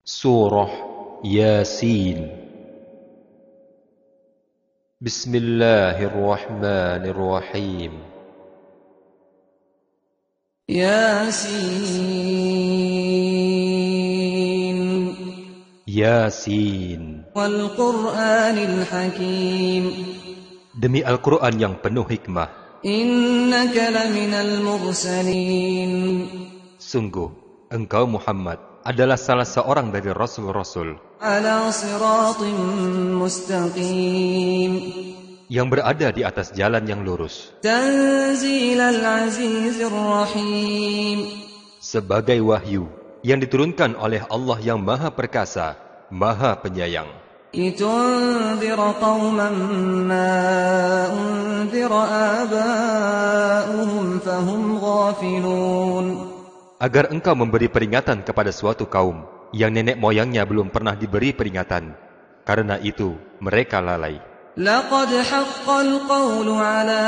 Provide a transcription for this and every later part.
Surah Yasin. Bismillahirrahmanirrahim. Yasin. Yasin. Wal Qur'anil Hakim. Demi Al-Quran yang penuh hikmah. Innaka laminal mursalin. Sungguh, engkau Muhammad adalah salah seorang dari Rasul-Rasul Ala siratim mustaqim. yang berada di atas jalan yang lurus. Tanzilal azizir rahim. Sebagai wahyu yang diturunkan oleh Allah yang Maha Perkasa, Maha Penyayang. Litunzira qawman ma unzira aba'uhum fahum ghafilun. Agar engkau memberi peringatan kepada suatu kaum yang nenek moyangnya belum pernah diberi peringatan. Karena itu, mereka lalai. Laqad haqqal qawlu ala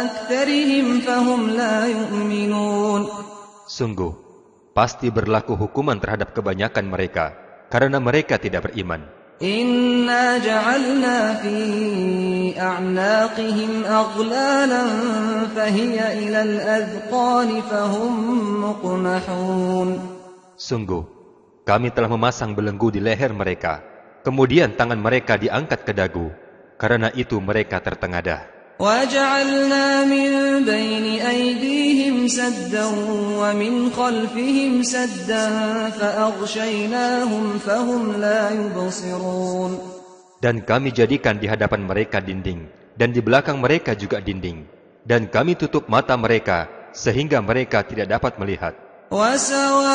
aktharihim fahum la yu'minun. Sungguh, pasti berlaku hukuman terhadap kebanyakan mereka, karena mereka tidak beriman. Inna ja'alna fi a'naqihim aghlalan fahiya ilal adhqani fahum muqmahun. Sungguh, kami telah memasang belenggu di leher mereka, kemudian tangan mereka diangkat ke dagu, karena itu mereka tertengadah. وَجَعَلْنَا مِنْ بَيْنِ أَيْدِيهِمْ سَدًّا وَمِنْ خَلْفِهِمْ سَدًّا فَأَغْشَيْنَاهُمْ فَهُمْ لَا يُبْصِرُونَ. Dan kami jadikan di hadapan mereka dinding, dan di belakang mereka juga dinding. Dan kami tutup mata mereka, sehingga mereka tidak dapat melihat. وَسَوَاءٌ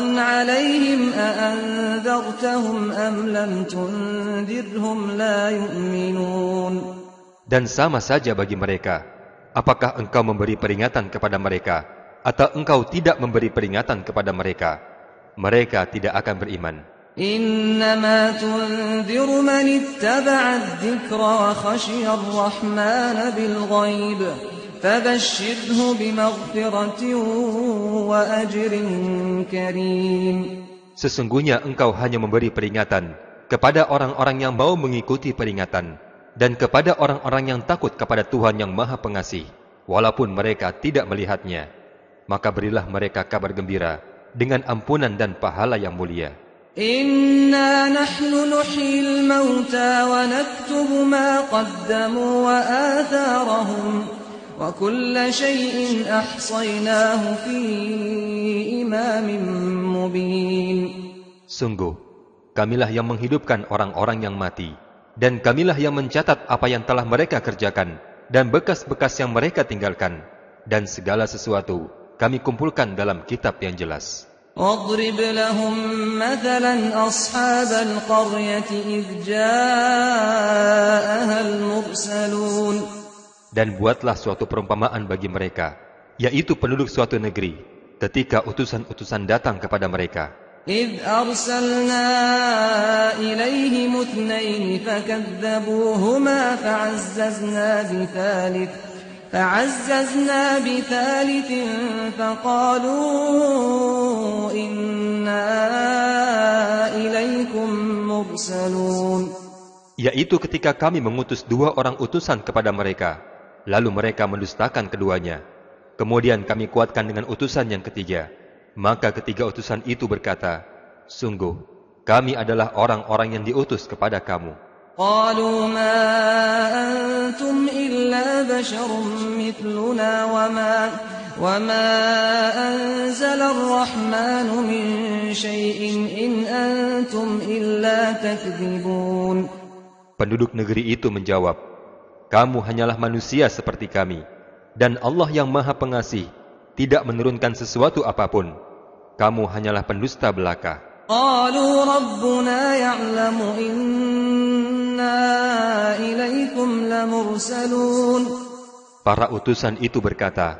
عَلَيْهِمْ أَأَنذَرْتَهُمْ أَمْ لَمْ تُنذِرْهُمْ لَا يُؤْمِنُونَ. Dan sama saja bagi mereka, apakah engkau memberi peringatan kepada mereka, atau engkau tidak memberi peringatan kepada mereka, mereka tidak akan beriman. إِنَّمَا تُنذِرُ مَنِ اتَّبَعَ الذِّكْرَ وَخَشِيَ الرَّحْمَنَ بِالْغَيْبِ فَبَشِّرْهُ بِمَغْفِرَةٍ وَأَجْرٍ كَرِيمٍ. Sesungguhnya engkau hanya memberi peringatan kepada orang-orang yang mau mengikuti peringatan, dan kepada orang-orang yang takut kepada Tuhan yang Maha Pengasih, walaupun mereka tidak melihatnya. Maka berilah mereka kabar gembira dengan ampunan dan pahala yang mulia. Inna nahnu nuhyil mauta wa naktubu ma qaddamu wa atharahum wa kulla shay'in ahsaynahu fi imamin mubin. Sungguh, kamilah yang menghidupkan orang-orang yang mati, dan kamilah yang mencatat apa yang telah mereka kerjakan dan bekas-bekas yang mereka tinggalkan, dan segala sesuatu kami kumpulkan dalam kitab yang jelas. واضرب لهم مثلا أصحاب القرية إذ جاءها المرسلون. Dan buatlah suatu perumpamaan bagi mereka, yaitu penduduk suatu negeri, ketika utusan-utusan datang kepada mereka. إذ أرسلنا إليهم اثنين فكذبوهما فعززنا بثالث فقالوا إنا إليكم مرسلون. Yaitu ketika kami mengutus dua orang utusan kepada mereka, lalu mereka mendustakan keduanya. Kemudian kami kuatkan dengan utusan yang ketiga. Maka ketiga utusan itu berkata, sungguh, kami adalah orang-orang yang diutus kepada kamu. قالوا ما أنتم إلا بشر مثلنا وما أنزل الرحمن من شيء إن أنتم إلا تكذبون. Penduduk negeri itu menjawab, kamu hanyalah manusia seperti kami, dan Allah yang Maha Pengasih tidak menurunkan sesuatu apapun. Kamu hanyalah pendusta belaka. قالوا ربنا يعلم إنا إليكم لمرسلون. Para utusan itu berkata,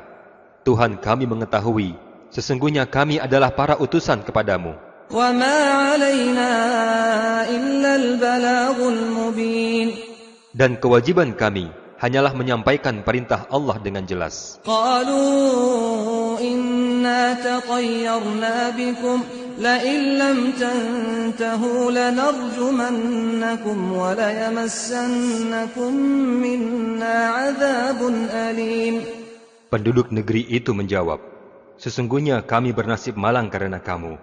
Tuhan kami mengetahui, sesungguhnya kami adalah para utusan kepadamu. وما علينا إلا البلاغ المبين. Dan kewajiban kami hanyalah menyampaikan perintah Allah dengan jelas. قالوا إن إنا تطيرنا بكم لئن لم تنتهوا لنرجمنكم وليمسنكم منا عذاب أليم. Penduduk negeri itu menjawab, sesungguhnya kami bernasib malang karena kamu.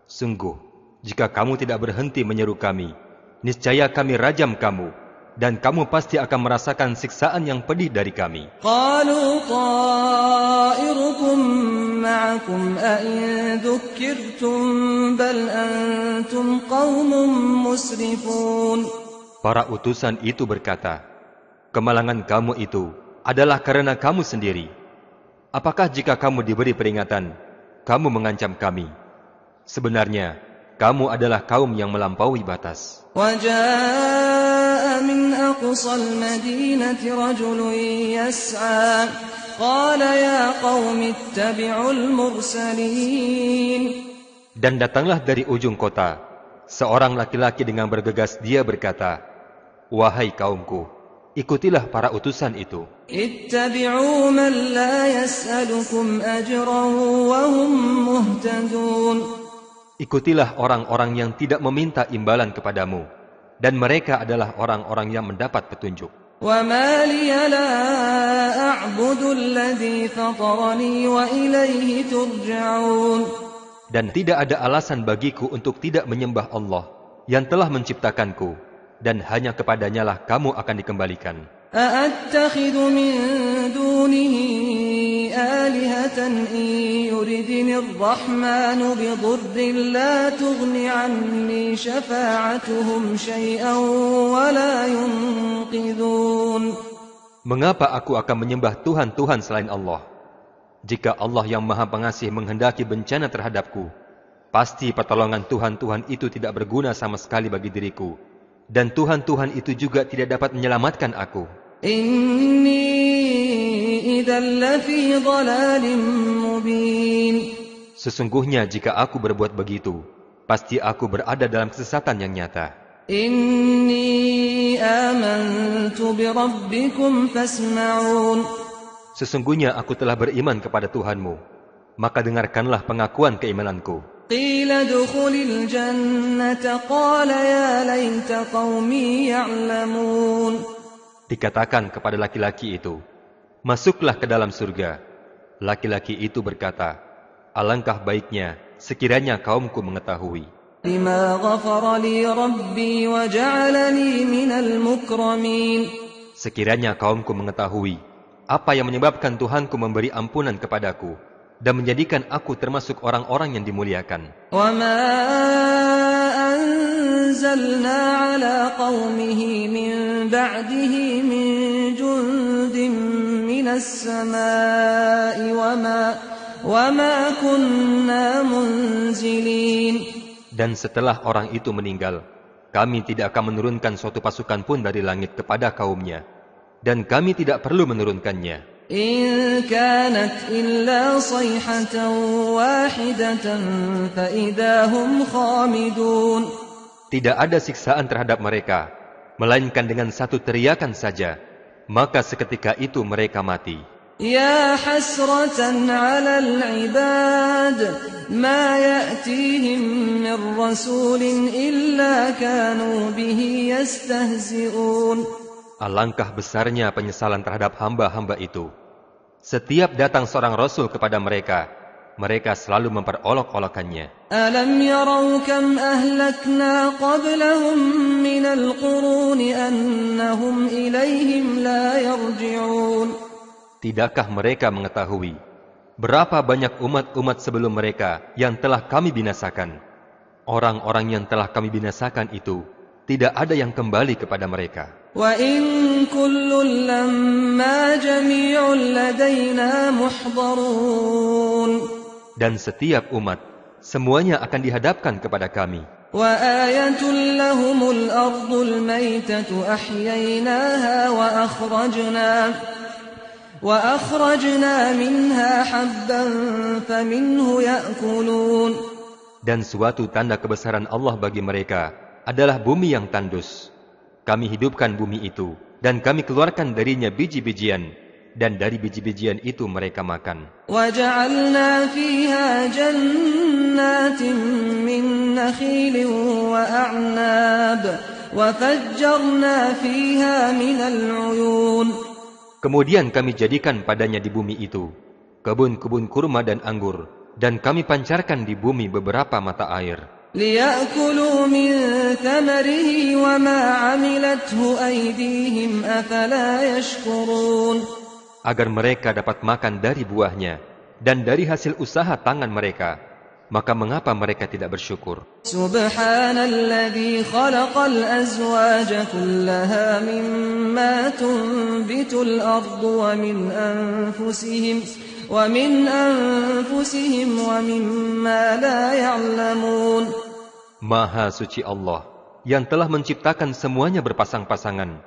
Sungguh, jika kamu tidak berhenti menyeru kami, niscaya kami rajam kamu, dan kamu pasti akan merasakan siksaan yang pedih dari kami. قالوا طائركم معكم أئن ذكرتم بل أنتم قوم مسرفون. Para utusan itu berkata, kemalangan kamu itu adalah karena kamu sendiri. Apakah jika kamu diberi peringatan, kamu mengancam kami? Sebenarnya, kamu adalah kaum yang melampaui batas. وجاء من أقصى المدينة رجل يسعى قال يا قوم اتبعوا المرسلين. Dan datanglah dari ujung kota seorang laki-laki dengan bergegas, dia berkata, wahai kaumku, ikutilah para utusan itu. اتبعوا من لا يسألكم أجرا وهم مهتدون. Ikutilah orang-orang yang tidak meminta imbalan kepadamu, dan mereka adalah orang-orang yang mendapat petunjuk. وما لي لا أعبد الذي فطرني وإليه ترجعون. Dan tidak ada alasan bagiku untuk tidak menyembah Allah yang telah menciptakanku, dan hanya kepadanya lah kamu akan dikembalikan. أأتخذ من دونه آلهة إن يردني الرحمن بضر لا تغن عني شفاعتهم شيئا ولا ينقذون. Mengapa aku akan menyembah Tuhan-Tuhan selain Allah? Jika Allah yang Maha Pengasih menghendaki bencana terhadapku, pasti pertolongan Tuhan-Tuhan itu tidak berguna sama sekali bagi diriku, dan Tuhan-Tuhan itu juga tidak dapat menyelamatkan aku. Inni idzal lafi dhalalin mubin. Sesungguhnya jika aku berbuat begitu, pasti aku berada dalam kesesatan yang nyata. Inni amantu bi rabbikum fasma'un. Sesungguhnya aku telah beriman kepada Tuhanmu, maka dengarkanlah pengakuan keimananku. Qila dukhulil jannata qala ya laita qaumi ya'lamun. Dikatakan kepada laki-laki itu, masuklah ke dalam surga. Laki-laki itu berkata, alangkah baiknya sekiranya kaumku mengetahui. Bima ghafara li rabbi wa ja'alani minal mukramin. Sekiranya kaumku mengetahui apa yang menyebabkan Tuhanku memberi ampunan kepadaku dan menjadikan aku termasuk orang-orang yang dimuliakan. Wa ma anzalna ala qaumihi min ba'dihi min jundin minas samai wa ma kunna munzilin. Dan setelah orang itu meninggal, kami tidak akan menurunkan suatu pasukan pun dari langit kepada kaumnya, dan kami tidak perlu menurunkannya. In kanat illa sayhatan wahidatan fa idahum khamidun. Tidak ada siksaan terhadap mereka, melainkan dengan satu teriakan saja, maka seketika itu mereka mati. Ya hasratan 'alal 'ibad ma ya'tihim min rasulin illa kanu bihi yastahzi'un. Alangkah besarnya penyesalan terhadap hamba-hamba itu. Setiap datang seorang rasul kepada mereka, mereka selalu memperolok-olokannya. Alam yarau kam ahlakna qablahum minal quruni annahum ilaihim la yarji'un. Tidakkah mereka mengetahui berapa banyak umat-umat sebelum mereka yang telah kami binasakan? Orang-orang yang telah kami binasakan itu tidak ada yang kembali kepada mereka. Wa in kullun lamma jami'un ladaina muhdarun. Dan setiap umat semuanya akan dihadapkan kepada kami. Wa ayatul lahumul ardul maytatu ahyaynaha wa akhrajna minha habban faminhu ya'kulun. Dan suatu tanda kebesaran Allah bagi mereka adalah bumi yang tandus. Kami hidupkan bumi itu, dan kami keluarkan darinya biji-bijian, dan dari biji-bijian itu mereka makan. وَجَعَلْنَا فِيهَا جَنَّاتٍ مِّن نَّخِيلٍ وَأَعْنَابٍ وَفَجَّرْنَا فِيهَا مِنَ الْعُيُونِ. Kemudian kami jadikan padanya di bumi itu kebun-kebun kurma dan anggur, dan kami pancarkan di bumi beberapa mata air. لِيَأْكُلُوا مِن ثَمَرِهِ وَمَا عَمِلَتْهُ أَيْدِيهِمْ أَفَلَا يَشْكُرُونَ. Agar mereka dapat makan dari buahnya dan dari hasil usaha tangan mereka, maka mengapa mereka tidak bersyukur? Subhanalladzi khalaqal azwaja kullaha mimma tunbitul ardu wa min anfusihim wa mimma la ya'lamun. Maha suci Allah yang telah menciptakan semuanya berpasang-pasangan,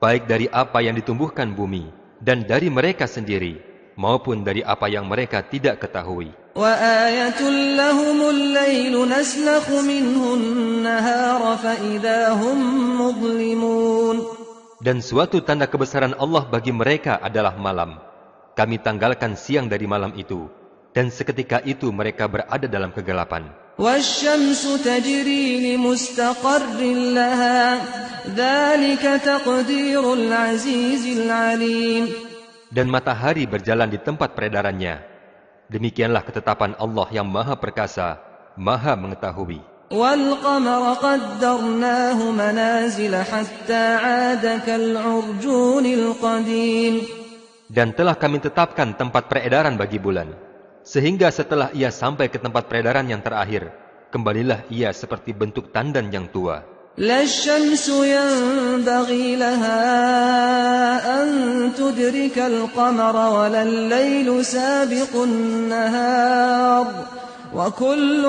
baik dari apa yang ditumbuhkan bumi dan dari mereka sendiri, maupun dari apa yang mereka tidak ketahui. وَآيَةٌ لَهُمُ اللَّيْلُ نَسْلَخُ مِنْهُ النَّهَارَ فَإِذَا هُمْ مُظْلِمُونَ. Dan suatu tanda kebesaran Allah bagi mereka adalah malam. Kami tanggalkan siang dari malam itu, dan seketika itu mereka berada dalam kegelapan. وَالشَّمْسُ تَجْرِي لِمُسْتَقَرٍّ لَهَا ذَلِكَ تَقْدِيرُ الْعَزِيزِ الْعَلِيمِ. Dan matahari berjalan di tempat peredarannya. Demikianlah ketetapan Allah yang Maha Perkasa, Maha Mengetahui. وَالْقَمَرَ قَدَّرْنَاهُ مَنَازِلَ حَتَّى عَادَ كَالْعُرْجُونِ الْقَدِيمِ. Dan telah kami tetapkan tempat peredaran bagi bulan, sehingga setelah ia sampai ke tempat peredaran yang terakhir, kembalilah ia seperti bentuk tandan yang tua. لَا الشَّمْسُ يَنبَغِي لَهَا أَن تُدْرِكَ الْقَمَرَ وَلَا اللَّيْلُ سَابِقُ النَّهَارِ وَكُلٌّ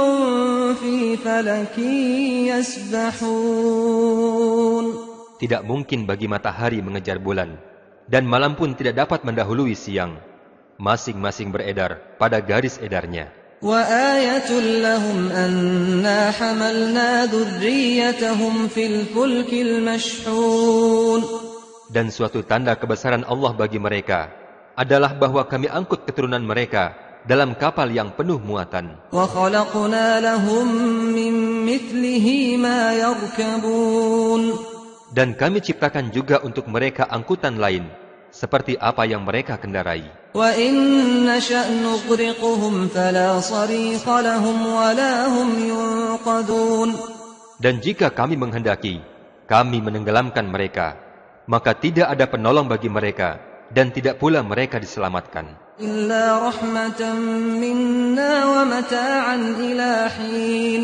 فِي فَلَكٍ يَسْبَحُونَ. Tidak mungkin bagi matahari mengejar bulan, dan malam pun tidak dapat mendahului siang. Masing-masing beredar pada garis edarnya. وَآيَةٌ لَهُمْ أَنَّا حَمَلْنَا ذُرِّيَّتَهُمْ فِي الْفُلْكِ الْمَشْحُونِ. Dan suatu tanda kebesaran Allah bagi mereka adalah bahwa kami angkut keturunan mereka dalam kapal yang penuh muatan. وَخَلَقْنَا لَهُم مِّن مِّثْلِهِ مَا يَرْكَبُونَ. Dan kami ciptakan juga untuk mereka angkutan lain, seperti apa yang mereka kendarai. وَإِن نَّشَأْ نُغْرِقْهُمْ فَلَا صَرِيخَ لَهُمْ وَلَا هُمْ يُنقَذُونَ. Dan jika kami menghendaki, kami menenggelamkan mereka, maka tidak ada penolong bagi mereka, dan tidak pula mereka diselamatkan. إِلَّا رَحْمَةً مِّنَّا وَمَتَاعًا إِلَى حِينٍ.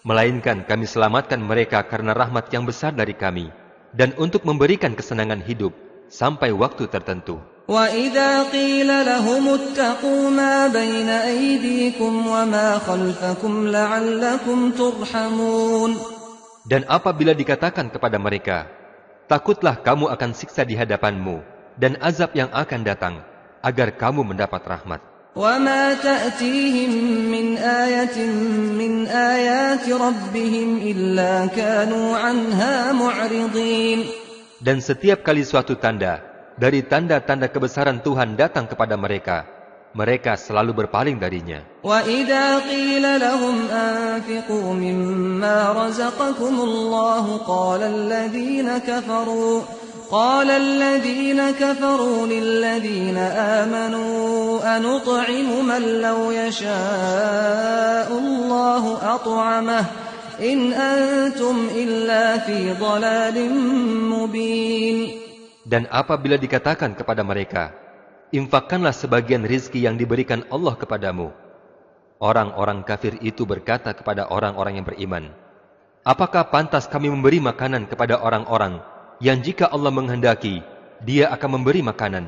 Melainkan kami selamatkan mereka karena rahmat yang besar dari kami, dan untuk memberikan kesenangan hidup sampai waktu tertentu. وَإِذَا قِيلَ لَهُمُ اتَّقُوا مَا بَيْنَ أَيْدِيكُمْ وَمَا خَلْفَكُمْ لَعَلَّكُمْ تُرْحَمُونَ. Dan apabila dikatakan kepada mereka, takutlah kamu akan siksa di hadapanmu dan azab yang akan datang, agar kamu mendapat rahmat. وَمَا تَأْتِيهِمْ مِنْ آيَةٍ مِّنْ آيَاتِ رَبِّهِمْ إِلَّا كَانُوا عَنْهَا مُعْرِضِينَ. Dan setiap kali suatu tanda dari tanda-tanda kebesaran Tuhan datang kepada mereka, mereka selalu berpaling darinya. وَإِذَا قِيلَ لَهُمْ أَنفِقُوا مِمَّا رَزَقَكُمُ اللَّهُ قَالَ الَّذِينَ كَفَرُوا لِلَّذِينَ آمَنُوا أَنُطْعِمُ مَن لَّوْ يَشَاءُ اللَّهُ أَطْعَمَهُ إِنْ أَنتُمْ إِلَّا فِي ضَلَالٍ مُّبِينٍ. Dan apabila dikatakan kepada mereka, infakkanlah sebagian rizki yang diberikan Allah kepadamu, orang-orang kafir itu berkata kepada orang-orang yang beriman, apakah pantas kami memberi makanan kepada orang-orang yang jika Allah menghendaki, Dia akan memberi makanan?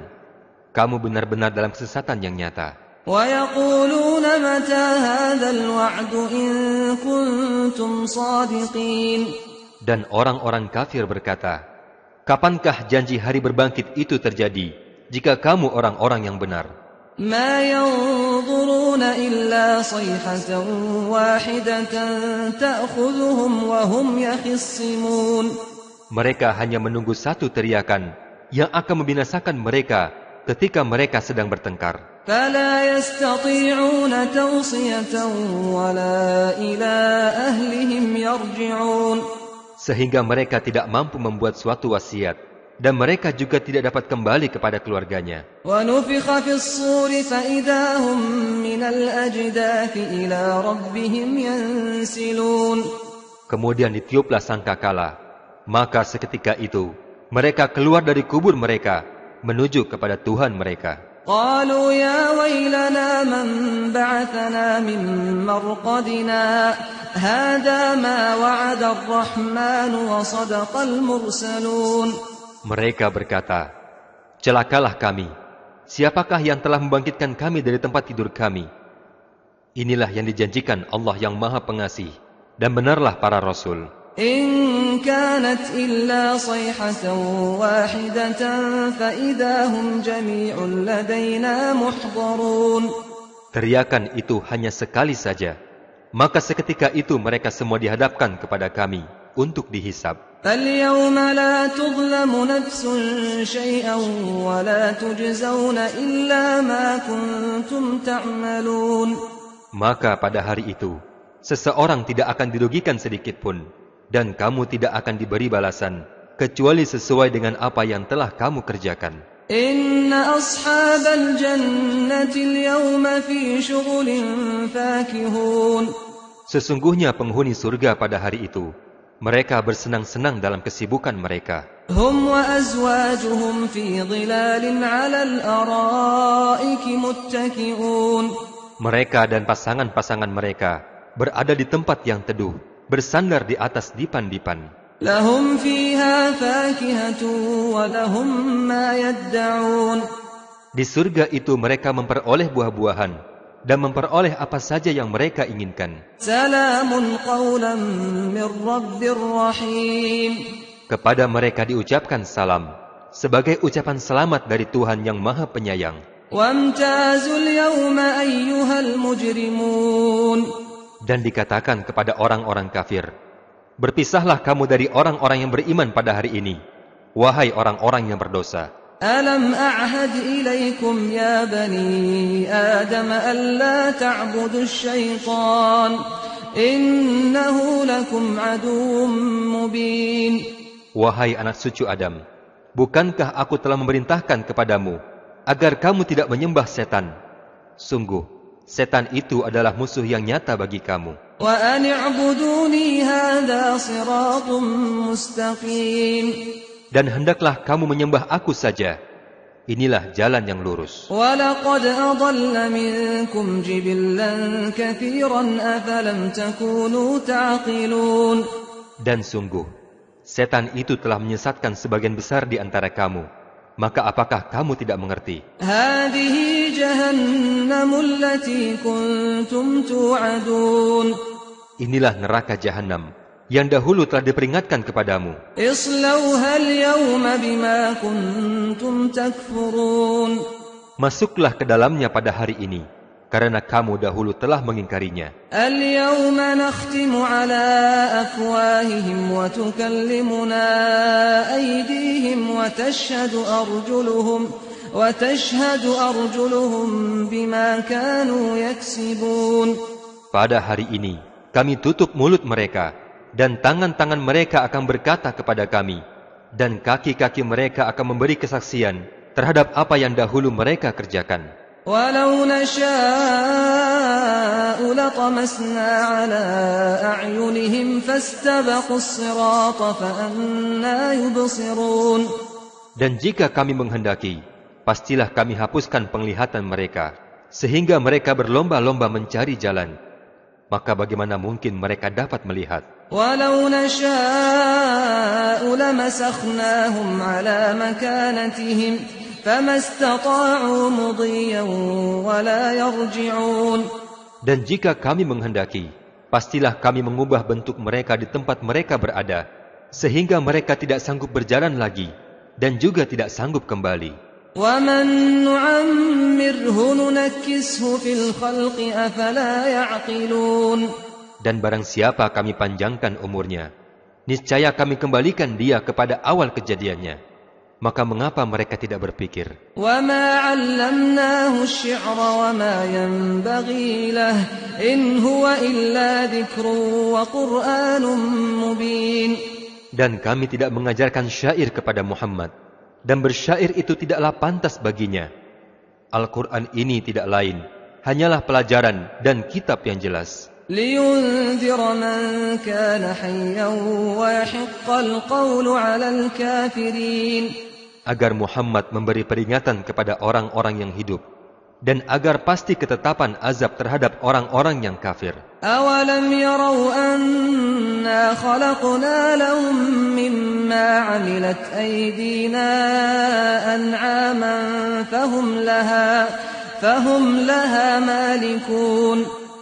Kamu benar-benar dalam kesesatan yang nyata. وَيَقُولُونَ مَتَى هَذَا الْوَعْدُ إِن كُنتُمْ صَادِقِينَ. Dan orang-orang kafir berkata, kapankah janji hari berbangkit itu terjadi, jika kamu orang-orang yang benar? مَا يَنظُرُونَ إِلَّا صَيْحَةً وَاحِدَةً تَأْخُذُهُمْ وَهُمْ يَخِصِّمُونَ. Mereka hanya menunggu satu teriakan yang akan membinasakan mereka ketika mereka sedang bertengkar. فلا يستطيعون توصية ولا إلى أهلهم يرجعون. Sehingga mereka tidak mampu membuat suatu wasiat, dan mereka juga tidak dapat kembali kepada keluarganya. ونفخ في الصور فإذا هم من الأجداث إلى ربهم ينسلون. Kemudian ditiuplah sangkakala, maka seketika itu mereka keluar dari kubur mereka menuju kepada Tuhan mereka. قالوا يا ويلنا من بعثنا من مرقدنا هذا ما وعد الرحمن وصدق المرسلون. Mereka berkata, celakalah kami, siapakah yang telah membangkitkan kami dari tempat tidur kami? Inilah yang dijanjikan Allah yang Maha Pengasih, dan benarlah para Rasul. إن كانت إلا صيحة واحدة فإذا هم جميع لدينا محضرون. Teriakan itu hanya sekali saja, maka seketika itu mereka semua dihadapkan kepada kami untuk dihisab. فاليوم لا تظلم نفس شيئا ولا تجزون إلا ما كنتم تعملون. Maka pada hari itu, seseorang tidak akan dirugikan sedikit pun, dan kamu tidak akan diberi balasan, kecuali sesuai dengan apa yang telah kamu kerjakan. Inna ashabal jannati al-yawma fi syughulin fakihun. Sesungguhnya penghuni surga pada hari itu, mereka bersenang-senang dalam kesibukan mereka. Hum wa azwajuhum fi dhilalin 'ala al-ara'iki muttaki'un. Mereka dan pasangan-pasangan mereka berada di tempat yang teduh, bersandar di atas dipan-dipan. Lahum fiha fakihatun wa lahum ma yadda'un. Di surga itu mereka memperoleh buah-buahan dan memperoleh apa saja yang mereka inginkan. Salamun qawlan min rabbir rahim. Kepada mereka diucapkan salam sebagai ucapan selamat dari Tuhan yang Maha Penyayang. Wamtazul yawma ayyuhal mujrimun. Dan dikatakan kepada orang-orang kafir, berpisahlah kamu dari orang-orang yang beriman pada hari ini, wahai orang-orang yang berdosa. Alam a'had ilaikum ya bani Adam alla ta'budu syaitan innahu lakum aduwwum mubin. Wahai anak cucu Adam, bukankah aku telah memerintahkan kepadamu agar kamu tidak menyembah setan? Sungguh setan itu adalah musuh yang nyata bagi kamu. Wa an i'buduni hadza siratun mustaqim. Dan hendaklah kamu menyembah aku saja. Inilah jalan yang lurus. Wa laqad adalla minkum jibillan katsiran afalam takunu ta'qilun. Dan sungguh setan itu telah menyesatkan sebagian besar di antara kamu. Maka apakah kamu tidak mengerti? Hadihi jahannamul lati kuntum tu'adun. Inilah neraka jahanam yang dahulu telah diperingatkan kepadamu. Islauha al-yawma bima kuntum takfurun. Masuklah ke dalamnya pada hari ini, karena kamu dahulu telah mengingkarinya. Al-yawma nakhtimu ala afwahihim wa tukallimuna aydihim wa tashhadu arjuluhum bima kanu yaksibun. Pada hari ini kami tutup mulut mereka, dan tangan-tangan mereka akan berkata kepada kami, dan kaki-kaki mereka akan memberi kesaksian terhadap apa yang dahulu mereka kerjakan. Walau nasha'u latamasna ala a'yunihim fastabaqus sirata fa anna yubsirun. Dan jika kami menghendaki, pastilah kami hapuskan penglihatan mereka, sehingga mereka berlomba-lomba mencari jalan. Maka bagaimana mungkin mereka dapat melihat? Walau nasha'u lamasakhnahum ala makanatihim famastata'u mudiyyan wala yarji'un. Dan jika kami menghendaki, pastilah kami mengubah bentuk mereka di tempat mereka berada, sehingga mereka tidak sanggup berjalan lagi dan juga tidak sanggup kembali. وَمَن نُّعَمِّرْهُ نُنَكِّسْهُ فِي الْخَلْقِ أَفَلَا يَعْقِلُونَ. Dan barang siapa kami panjangkan umurnya, niscaya kami kembalikan dia kepada awal kejadiannya. maka mengapa mereka tidak berpikir? وَمَا عَلَّمْنَاهُ الشِّعْرَ وَمَا يَنبَغِي لَهُ إِنْ هُوَ إِلَّا ذِكْرٌ وَقُرْآنٌ مُبِينٌ. Dan kami tidak mengajarkan syair kepada Muhammad, dan bersyair itu tidaklah pantas baginya. Al-Quran ini tidak lain, hanyalah pelajaran dan kitab yang jelas. لِيُنذِرَ مَنْ كَانَ حَيًّا وَيَحِقَّ الْقَوْلُ عَلَى الْكَافِرِينَ. Agar Muhammad memberi peringatan kepada orang-orang yang hidup, dan agar pasti ketetapan azab terhadap orang-orang yang kafir. أَوَلَمْ يَرَوْا أَنَّا خَلَقْنَا لَهُم مِّمَّا عَمِلَتْ أَيْدِينَا أَنْعَامًا فَهُمْ لَهَا مَالِكُونَ.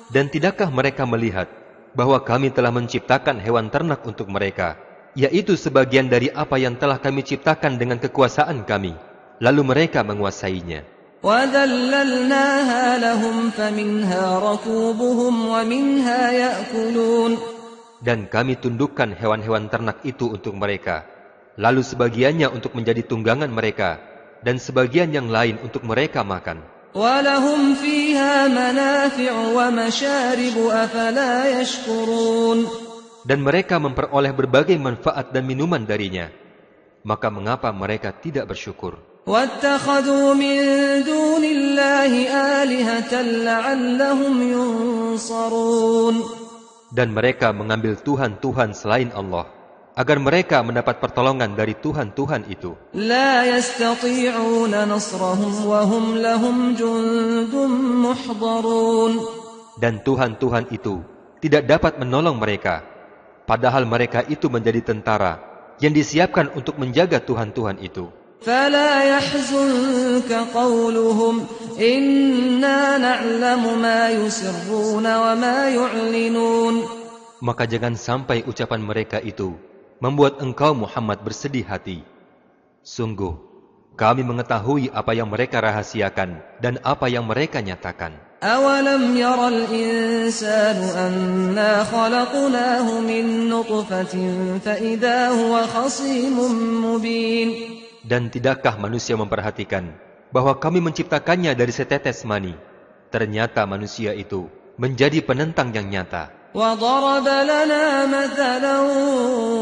Dan tidakkah mereka melihat bahwa kami telah menciptakan hewan ternak untuk mereka, yaitu sebagian dari apa yang telah kami ciptakan dengan kekuasaan kami, lalu mereka menguasainya. وَذَلَّلْنَاهَا لَهُمْ فَمِنْهَا رَكُوبُهُمْ وَمِنْهَا يَأْكُلُونَ. Dan kami tundukkan hewan-hewan ternak itu untuk mereka, lalu sebagiannya untuk menjadi tunggangan mereka, dan sebagian yang lain untuk mereka makan. وَلَهُمْ فِيهَا مَنَافِعُ وَمَشَارِبُ أَفَلَا يَشْكُرُونَ. Dan mereka memperoleh berbagai manfaat dan minuman darinya, maka mengapa mereka tidak bersyukur? وَاتَّخَذُوا مِن دُونِ اللَّهِ آلِهَةً لَعَلَّهُمْ يُنصَرُونَ. Dan mereka mengambil Tuhan-Tuhan selain Allah, agar mereka mendapat pertolongan dari Tuhan-Tuhan itu. لَا يَسْتَطِيعُونَ نَصْرَهُمْ وَهُمْ لَهُمْ جُندٌ مُحْضَرُونَ. Dan Tuhan-Tuhan itu tidak dapat menolong mereka, padahal mereka itu menjadi tentara yang disiapkan untuk menjaga Tuhan-Tuhan itu. فَلَا يَحْزُنكَ قَوْلُهُمْ إِنَّا نَعْلَمُ مَا يُسِرُّونَ وَمَا يُعْلِنُونَ. Maka jangan sampai ucapan mereka itu membuat engkau Muhammad bersedih hati. Sungguh, kami mengetahui apa yang mereka rahasiakan dan apa yang mereka nyatakan. أَوَلَمْ يَرَ الْإِنسَانُ أَنَّا خَلَقْنَاهُ مِنْ نُطْفَةٍ فَإِذَا هُوَ خَصِيمٌ مُبِينٌ. Dan tidakkah manusia memperhatikan bahwa kami menciptakannya dari setetes mani? Ternyata manusia itu menjadi penentang yang nyata. وَضَرَبَ لَنَا مَثَلًا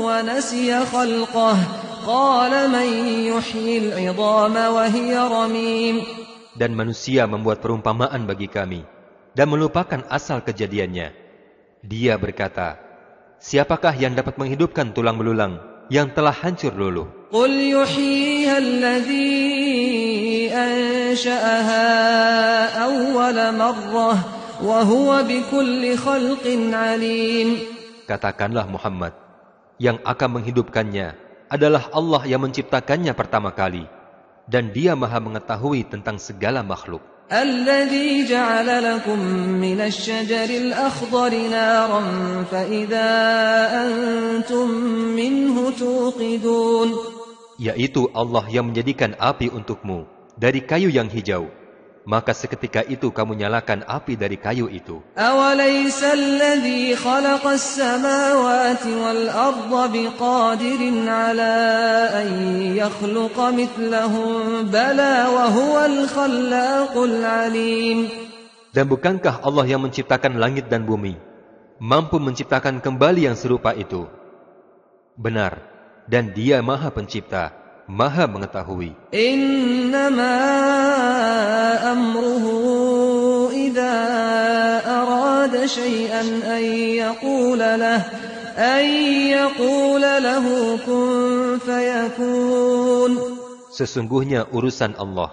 وَنَسِيَ خَلْقَهُ قَالَ مَنْ يُحْيِي الْعِظَامَ وَهِيَ رَمِيمٌ. Dan manusia membuat perumpamaan bagi kami dan melupakan asal kejadiannya. Dia berkata, siapakah yang dapat menghidupkan tulang belulang yang telah hancur luluh? قُلْ يُحْيِيهَا الَّذِي أَنشَأَهَا أَوَّلَ مَرَّةٍ وَهُوَ بِكُلِّ خَلْقٍ عَلِيمٌ. Katakanlah Muhammad, yang akan menghidupkannya adalah Allah yang menciptakannya pertama kali, dan Dia Maha mengetahui tentang segala makhluk. الَّذِي جَعَلَ لَكُم مِّنَ الشَّجَرِ الْأَخْضَرِ نَارًا فَإِذَا أَنتُم مِّنْهُ تُوقِدُونَ. Yaitu Allah yang menjadikan api untukmu dari kayu yang hijau, maka seketika itu kamu nyalakan api dari kayu itu. أَوَلَيْسَ الَّذِي خَلَقَ السَّمَاوَاتِ وَالْأَرْضَ بِقَادِرٍ عَلَىٰ أَن يَخْلُقَ مِثْلَهُم بَلَىٰ وَهُوَ الْخَلَّاقُ الْعَلِيمُ. Dan bukankah Allah yang menciptakan langit dan bumi mampu menciptakan kembali yang serupa itu? Benar, dan Dia Maha Pencipta, Maha Mengetahui. إِنَّمَا أَمْرُهُ إِذَا أَرَادَ شَيْئًا أَن يَقُولَ لَهُ كُن فَيَكُونُ. Sesungguhnya urusan Allah,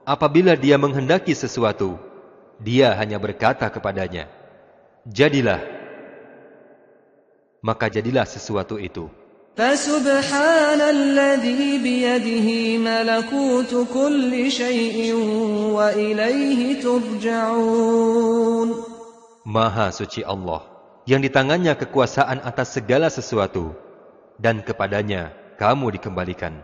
apabila Dia menghendaki sesuatu, Dia hanya berkata kepadanya, jadilah. Maka jadilah sesuatu itu. فَسُبْحَانَ الَّذِي بِيَدِهِ مَلَكُوتُ كُلِّ شَيْءٍ وَإِلَيْهِ تُرْجَعُونَ. Maha suci Allah, yang di tangannya kekuasaan atas segala sesuatu, dan kepadanya kamu dikembalikan.